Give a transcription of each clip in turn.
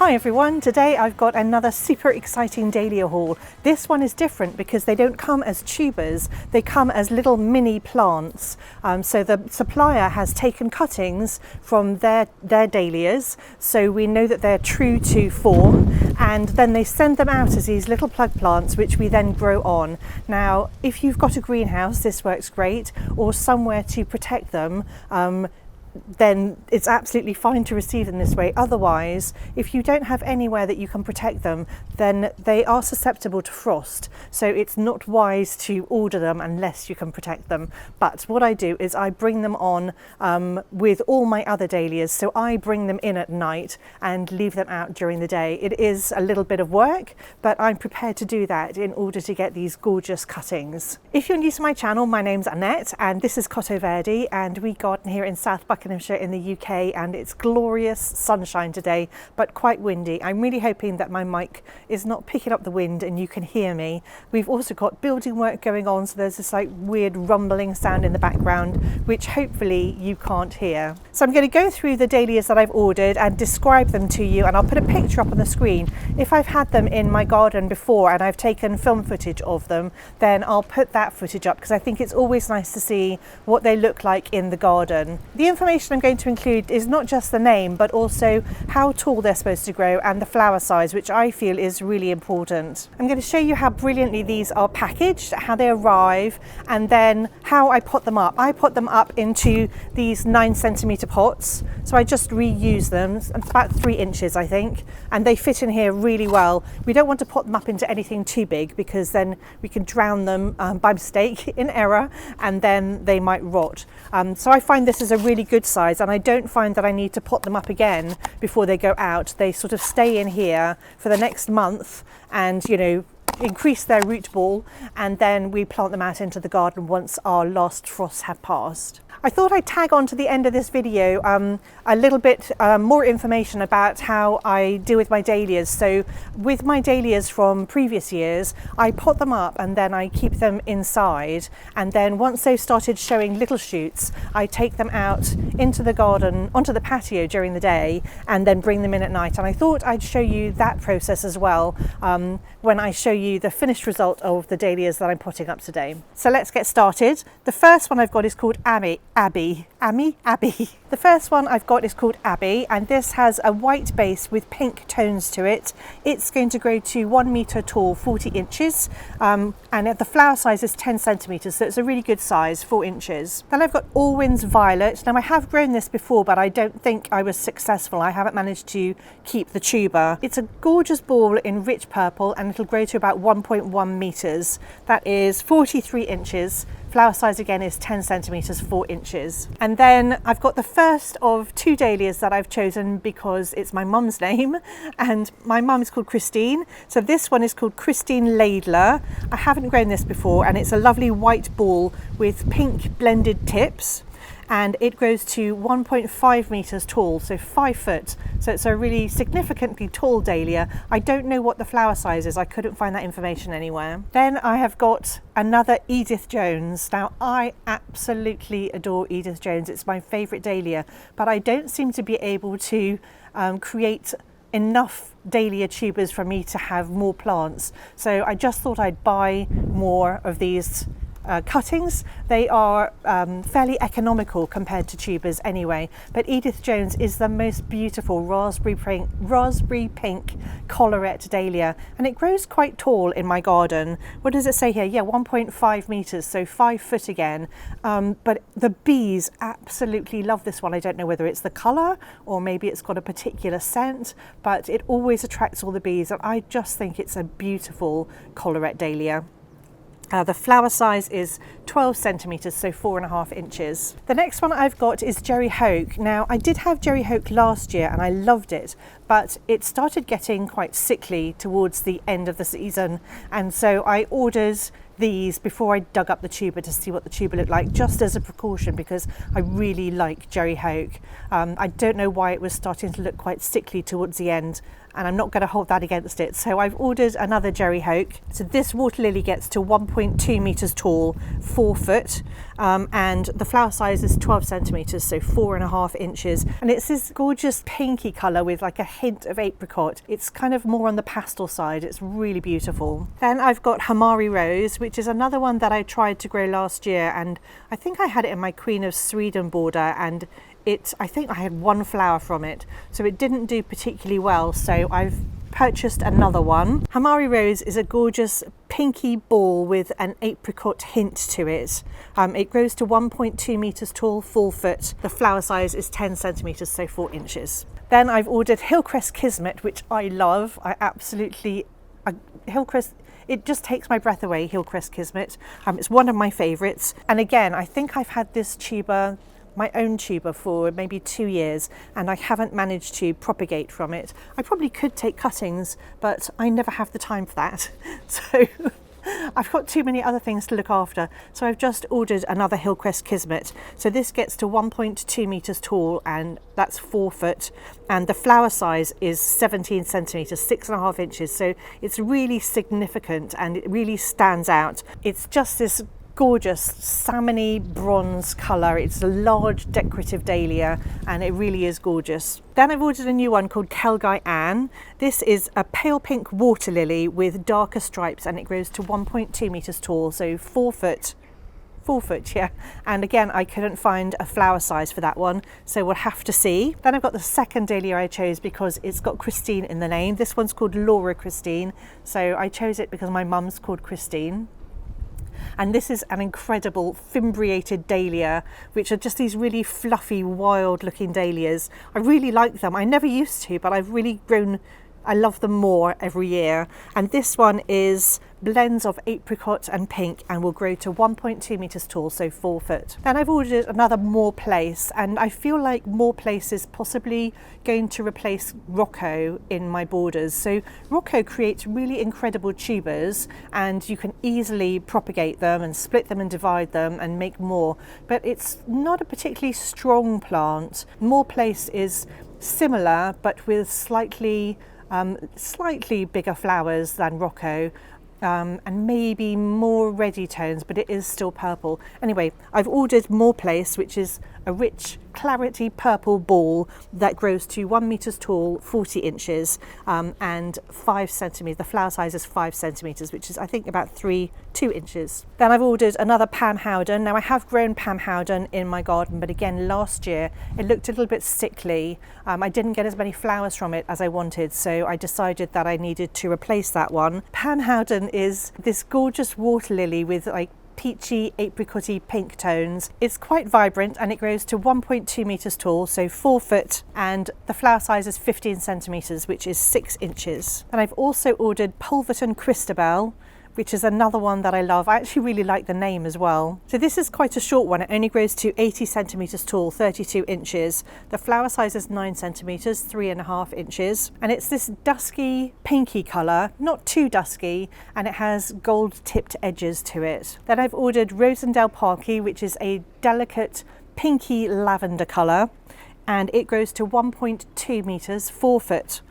Hi everyone, today I've got another super exciting dahlia haul. This one is different because they don't come as tubers, they come as little mini plants. So the supplier has taken cuttings from their dahlias, so we know that they're true to form, and then they send them out as these little plug plants which we then grow on. Now if you've got a greenhouse this works great, or somewhere to protect them, then it's absolutely fine to receive them this way. Otherwise, if you don't have anywhere that you can protect them, then they are susceptible to frost. So it's not wise to order them unless you can protect them. But what I do is I bring them on with all my other dahlias. So I bring them in at night and leave them out during the day. It is a little bit of work, but I'm prepared to do that in order to get these gorgeous cuttings. If you're new to my channel, my name's Annette and this is Cottoverdi, and we garden here in South Buckinghamshire in the UK, and it's glorious sunshine today but quite windy. I'm really hoping that my mic is not picking up the wind and you can hear me. We've also got building work going on, so there's this like weird rumbling sound in the background which hopefully you can't hear. So I'm going to go through the dahlias that I've ordered and describe them to you, and I'll put a picture up on the screen. If I've had them in my garden before and I've taken film footage of them, then I'll put that footage up because I think it's always nice to see what they look like in the garden. The information I'm going to include is not just the name but also how tall they're supposed to grow and the flower size, which I feel is really important. I'm going to show you how brilliantly these are packaged, how they arrive, and then how I pot them up. I pot them up into these 9cm pots, so I just reuse them. It's about 3 inches I think, and they fit in here really well. We don't want to pot them up into anything too big because then we can drown them by mistake in error and then they might rot. So I find this is a really good size, and I don't find that I need to pot them up again before they go out. They sort of stay in here for the next month and, you know, increase their root ball, and then we plant them out into the garden once our last frosts have passed. I thought I'd tag on to the end of this video a little bit more information about how I deal with my dahlias. So with my dahlias from previous years, I pot them up and then I keep them inside, and then once they've started showing little shoots, I take them out into the garden, onto the patio during the day, and then bring them in at night. And I thought I'd show you that process as well when I show you the finished result of the dahlias that I'm potting up today. So let's get started. The first one I've got is called Abby. The first one I've got is called Abby, and this has a white base with pink tones to it. It's going to grow to 1 metre tall, 40 inches, and the flower size is 10 centimetres, so it's a really good size, 4 inches. Then I've got Allwin's Violet. Now I have grown this before, but I don't think I was successful. I haven't managed to keep the tuber. It's a gorgeous ball in rich purple, and it'll grow to about 1.1 metres. That is 43 inches. Flower size again is 10 centimetres, 4 inches. And then I've got the first of 2 dahlias that I've chosen because it's my mum's name, and my mum is called Christine. So this one is called Christine Laidler. I haven't grown this before, and it's a lovely white ball with pink blended tips, and it grows to 1.5 metres tall, so 5 foot. So it's a really significantly tall dahlia. I don't know what the flower size is. I couldn't find that information anywhere. Then I have got another Edith Jones. Now I absolutely adore Edith Jones. It's my favourite dahlia, but I don't seem to be able to create enough dahlia tubers for me to have more plants. So I just thought I'd buy more of these cuttings. They are fairly economical compared to tubers anyway, but Edith Jones is the most beautiful raspberry pink collarette dahlia, and it grows quite tall in my garden. What does it say here? Yeah, 1.5 metres, so 5 foot again. But the bees absolutely love this one. I don't know whether it's the colour or maybe it's got a particular scent, but it always attracts all the bees, and I just think it's a beautiful collarette dahlia. The flower size is 12 centimetres, so 4.5 inches. The next one I've got is Jerry Hoke. Now I did have Jerry Hoke last year and I loved it, but it started getting quite sickly towards the end of the season, and so I ordered these before I dug up the tuber to see what the tuber looked like, just as a precaution, because I really like Jerry Hoke. I don't know why it was starting to look quite sickly towards the end, and I'm not going to hold that against it. So I've ordered another Jerry Hoke. So this water lily gets to 1.2 meters tall, 4 foot, and the flower size is 12 centimeters, so 4.5 inches. And it's this gorgeous pinky color with like a hint of apricot. It's kind of more on the pastel side. It's really beautiful. Then I've got Hamari Rose, which is another one that I tried to grow last year, and I think I had it in my Queen of Sweden border, and I think I had one flower from it, so it didn't do particularly well, so I've purchased another one. Hamari Rose is a gorgeous pinky ball with an apricot hint to it. It grows to 1.2 meters tall, 4 foot. The flower size is 10 centimeters, so 4 inches. Then I've ordered Hillcrest Kismet, which I love. Hillcrest, it just takes my breath away, Hillcrest Kismet. It's one of my favorites. And again, I think I've had this tuber, my own tuber, for maybe 2 years, and I haven't managed to propagate from it. I probably could take cuttings, but I never have the time for that. So I've got too many other things to look after. So I've just ordered another Hillcrest Kismet. So this gets to 1.2 meters tall, and that's 4 foot. And the flower size is 17 centimeters, 6.5 inches. So it's really significant and it really stands out. It's just this gorgeous salmony bronze colour. It's a large decorative dahlia, and it really is gorgeous. Then I've ordered a new one called Kelgai Ann. This is a pale pink water lily with darker stripes, and it grows to 1.2 meters tall, so 4 foot. 4 foot, yeah. And again, I couldn't find a flower size for that one, so we'll have to see. Then I've got the second dahlia I chose because it's got Christine in the name. This one's called Laura Christine, so I chose it because my mum's called Christine. And this is an incredible fimbriated dahlia, which are just these really fluffy, wild looking dahlias. I really like them. I never used to, but I've really grown, I love them more every year. And this one is blends of apricot and pink and will grow to 1.2 meters tall, so 4 foot. Then I've ordered another More Place, and I feel like More Place is possibly going to replace Rocco in my borders. So Rocco creates really incredible tubers, and you can easily propagate them and split them and divide them and make more, but it's not a particularly strong plant. More Place is similar, but with slightly bigger flowers than Rocco. And maybe more reddy tones, but it is still purple. Anyway, I've ordered More Place, which is a rich clarity purple ball that grows to 1 meters tall, 40 inches, and 5 centimeters. The flower size is 5 centimeters, which is I think about 2 inches. Then I've ordered another Pam Howden. Now I have grown Pam Howden in my garden, but again last year it looked a little bit sickly. I didn't get as many flowers from it as I wanted, so I decided that I needed to replace that one. Pam Howden is this gorgeous water lily with like peachy, apricotty pink tones. It's quite vibrant and it grows to 1.2 meters tall, so 4 foot, and the flower size is 15 centimeters, which is 6 inches. And I've also ordered Pulverton Christabel, which is another one that I love. I actually really like the name as well. So this is quite a short one. It only grows to 80 centimeters tall, 32 inches. The flower size is 9 centimeters, 3.5 inches. And it's this dusky, pinky color, not too dusky, and it has gold tipped edges to it. Then I've ordered Rosendale Parky, which is a delicate pinky lavender color, and it grows to 1.2 meters, 4 foot.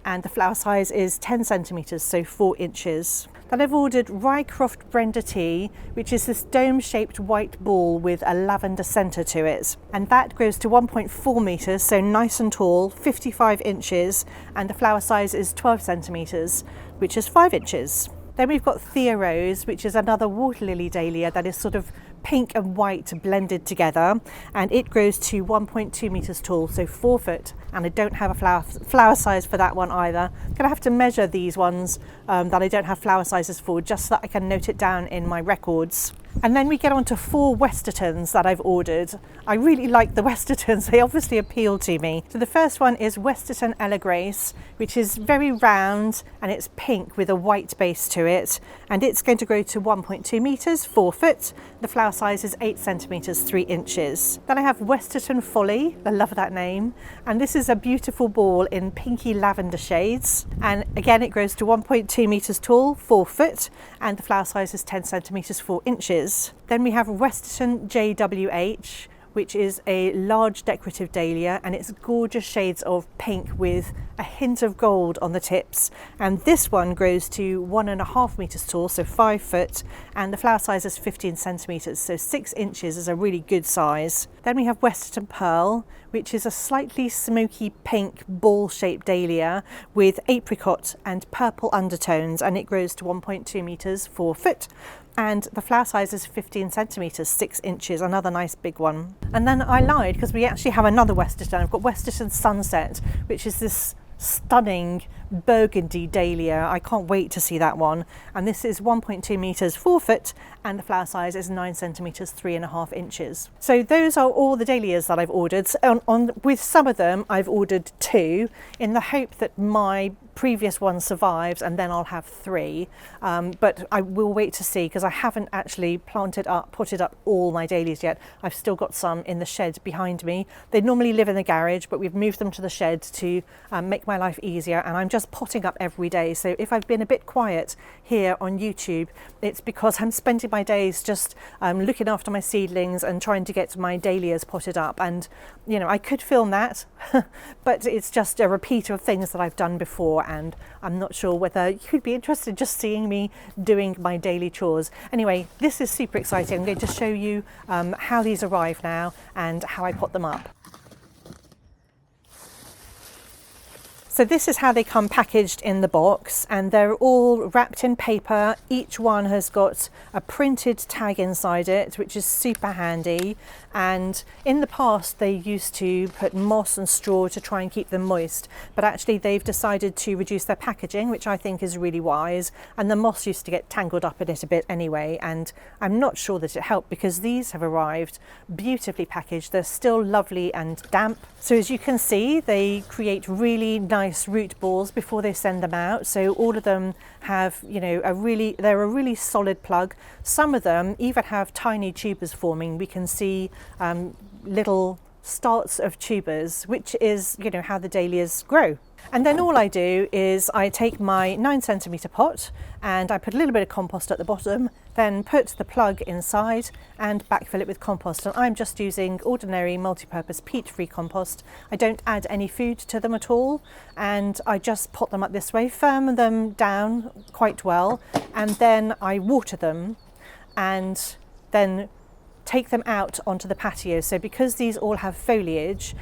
And the flower size is 10 centimeters, so 4 inches. Then I've ordered Rycroft Brenda Tea, which is this dome-shaped white ball with a lavender centre to it. And that grows to 1.4 metres, so nice and tall, 55 inches, and the flower size is 12 centimetres, which is 5 inches. Then we've got Thea Rose, which is another water lily dahlia that is sort of pink and white blended together, and it grows to 1.2 meters tall, so 4 foot, and I don't have a flower size for that one either. I'm gonna have to measure these ones that I don't have flower sizes for, just so that I can note it down in my records. And then we get on to 4 Westertons that I've ordered. I really like the Westertons, they obviously appeal to me. So the first one is Westerton Ella Grace, which is very round and it's pink with a white base to it. And it's going to grow to 1.2 metres, 4 foot. The flower size is 8 centimetres, 3 inches. Then I have Westerton Folly, I love that name. And this is a beautiful ball in pinky lavender shades. And again, it grows to 1.2 metres tall, 4 foot. And the flower size is 10 centimetres, 4 inches. Then we have Westerton JWH, which is a large decorative dahlia, and it's gorgeous shades of pink with a hint of gold on the tips. And this one grows to 1.5 metres tall, so 5 foot, and the flower size is 15 centimetres, so 6 inches is a really good size. Then we have Westerton Pearl, which is a slightly smoky pink ball-shaped dahlia with apricot and purple undertones, and it grows to 1.2 metres, 4 foot. And the flower size is 15 centimetres, 6 inches, another nice big one. And then I lied because we actually have another Westerton. I've got Westerton Sunset, which is this stunning burgundy dahlia. I can't wait to see that one. And this is 1.2 metres, 4 foot, and the flower size is 9 centimetres, 3.5 inches. So those are all the dahlias that I've ordered. With some of them, I've ordered 2 in the hope that my previous one survives and then I'll have 3. But I will wait to see because I haven't actually potted up all my dahlias yet. I've still got some in the shed behind me. They normally live in the garage, but we've moved them to the shed to make my life easier, and I'm just potting up every day. So if I've been a bit quiet here on YouTube, it's because I'm spending my days just looking after my seedlings and trying to get my dahlias potted up. And you know, I could film that but it's just a repeat of things that I've done before, and I'm not sure whether you'd be interested just seeing me doing my daily chores. Anyway, this is super exciting. I'm going to show you how these arrive now and how I pot them up. So this is how they come packaged in the box, and they're all wrapped in paper. Each one has got a printed tag inside it, which is super handy. And in the past they used to put moss and straw to try and keep them moist, but actually they've decided to reduce their packaging, which I think is really wise. And the moss used to get tangled up in it a bit anyway, and I'm not sure that it helped because these have arrived beautifully packaged. They're still lovely and damp. So as you can see, they create really nice root balls before they send them out. So all of them have, you know, they're a really solid plug. Some of them even have tiny tubers forming. We can see little starts of tubers, which is, you know, how the dahlias grow. And then all I do is I take my 9 centimetre pot and I put a little bit of compost at the bottom, then put the plug inside and backfill it with compost. And I'm just using ordinary multi-purpose peat-free compost. I don't add any food to them at all, and I just pot them up this way, firm them down quite well, and then I water them and then take them out onto the patio. So because these all have foliage,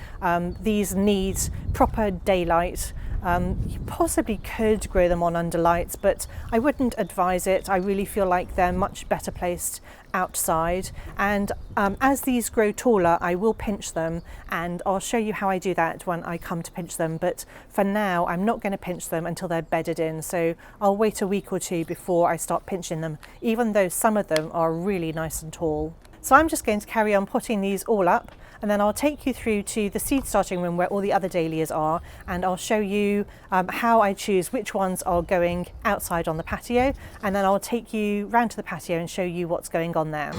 these need proper daylight. You possibly could grow them on under lights, but I wouldn't advise it. I really feel like they're much better placed outside. And as these grow taller, I will pinch them, and I'll show you how I do that when I come to pinch them. But for now, I'm not going to pinch them until they're bedded in. So I'll wait a week or 2 before I start pinching them, even though some of them are really nice and tall. So I'm just going to carry on potting these all up, and then I'll take you through to the seed starting room where all the other dahlias are, and I'll show you how I choose which ones are going outside on the patio, and then I'll take you round to the patio and show you what's going on there.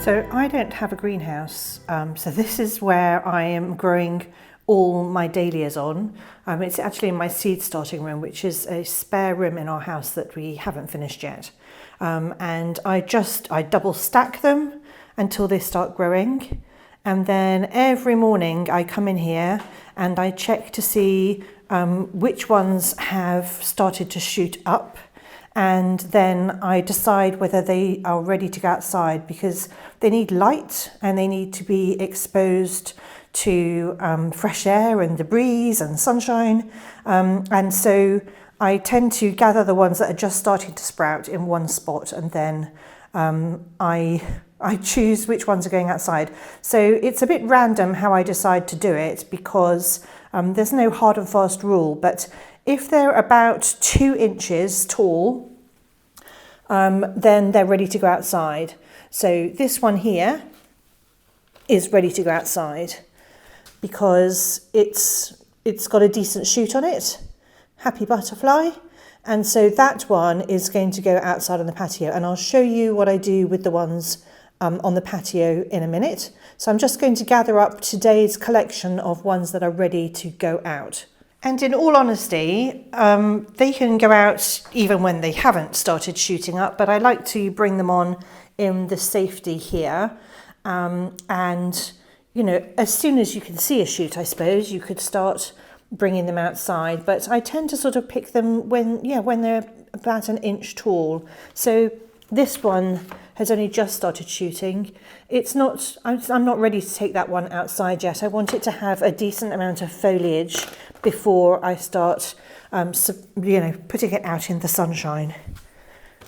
So I don't have a greenhouse, so this is where I am growing all my dahlias on. It's actually in my seed starting room, which is a spare room in our house that we haven't finished yet. And I double stack them until they start growing. And then every morning I come in here and I check to see which ones have started to shoot up. And then I decide whether they are ready to go outside, because they need light and they need to be exposed to fresh air and the breeze and sunshine. And so I tend to gather the ones that are just starting to sprout in one spot, and then I choose which ones are going outside. So it's a bit random how I decide to do it, because there's no hard and fast rule, but if they're about 2 inches tall, then they're ready to go outside. So this one here is ready to go outside because it's got a decent shoot on it, happy butterfly. And so that one is going to go outside on the patio, and I'll show you what I do with the ones on the patio in a minute. So I'm just going to gather up today's collection of ones that are ready to go out. And in all honesty, they can go out even when they haven't started shooting up, but I like to bring them on in the safety here. And, you know, as soon as you can see a shoot, I suppose, you could start bringing them outside. But I tend to sort of pick them when they're about 1 inch tall. So this one has only just started shooting. I'm not ready to take that one outside yet. I want it to have a decent amount of foliage before I start, putting it out in the sunshine.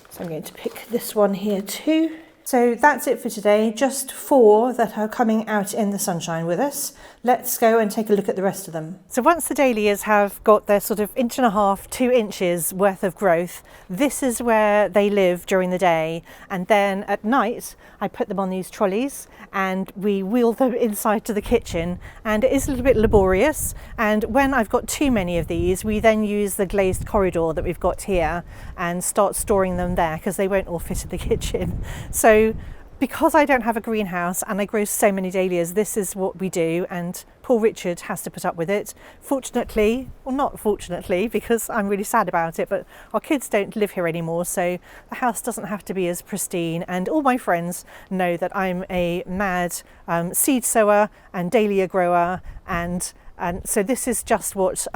So I'm going to pick this one here too. So that's it for today, just 4 that are coming out in the sunshine with us. Let's go and take a look at the rest of them. So once the dahlias have got their sort of 1.5 to 2 inches worth of growth, this is where they live during the day. And then at night, I put them on these trolleys and we wheel them inside to the kitchen. And it is a little bit laborious. And when I've got too many of these, we then use the glazed corridor that we've got here and start storing them there, because they won't all fit in the kitchen. So because I don't have a greenhouse and I grow so many dahlias, this is what we do, and poor Richard has to put up with it. Fortunately, or not fortunately, because I'm really sad about it, but our kids don't live here anymore, so the house doesn't have to be as pristine, and all my friends know that I'm a mad seed sower and dahlia grower, and so this is just what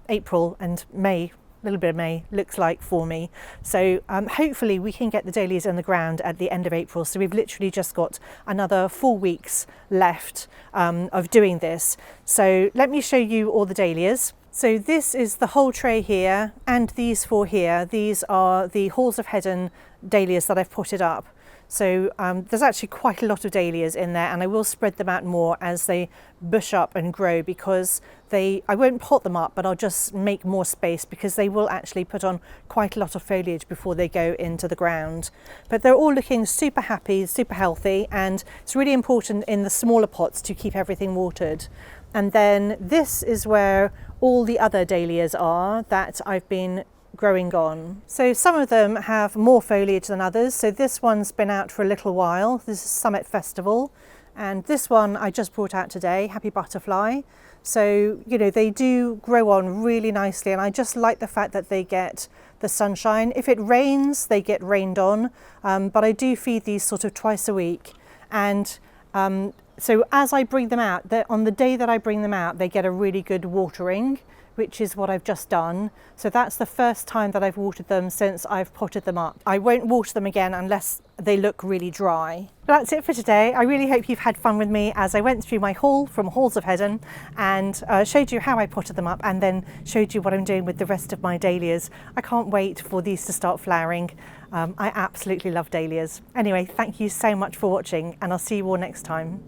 April and May, a little bit of May, looks like for me. So hopefully we can get the dahlias in the ground at the end of April. So we've literally just got another 4 weeks left of doing this. So let me show you all the dahlias. So this is the whole tray here, and these 4 here. These are the Halls of Heddon dahlias that I've potted up. So there's actually quite a lot of dahlias in there, and I will spread them out more as they bush up and grow, because I won't pot them up, but I'll just make more space, because they will actually put on quite a lot of foliage before they go into the ground. But they're all looking super happy, super healthy, and it's really important in the smaller pots to keep everything watered. And then this is where all the other dahlias are that I've been growing on. So some of them have more foliage than others. So this one's been out for a little while. This is Summit Festival. And this one I just brought out today, Happy Butterfly. So, you know, they do grow on really nicely, and I just like the fact that they get the sunshine. If it rains, they get rained on, but I do feed these sort of twice a week. And so as I bring them out, on the day that I bring them out, they get a really good watering, which is what I've just done. So that's the first time that I've watered them since I've potted them up. I won't water them again unless they look really dry. But that's it for today. I really hope you've had fun with me as I went through my haul from Halls of Heddon and showed you how I potted them up, and then showed you what I'm doing with the rest of my dahlias. I can't wait for these to start flowering. I absolutely love dahlias. Anyway, thank you so much for watching, and I'll see you all next time.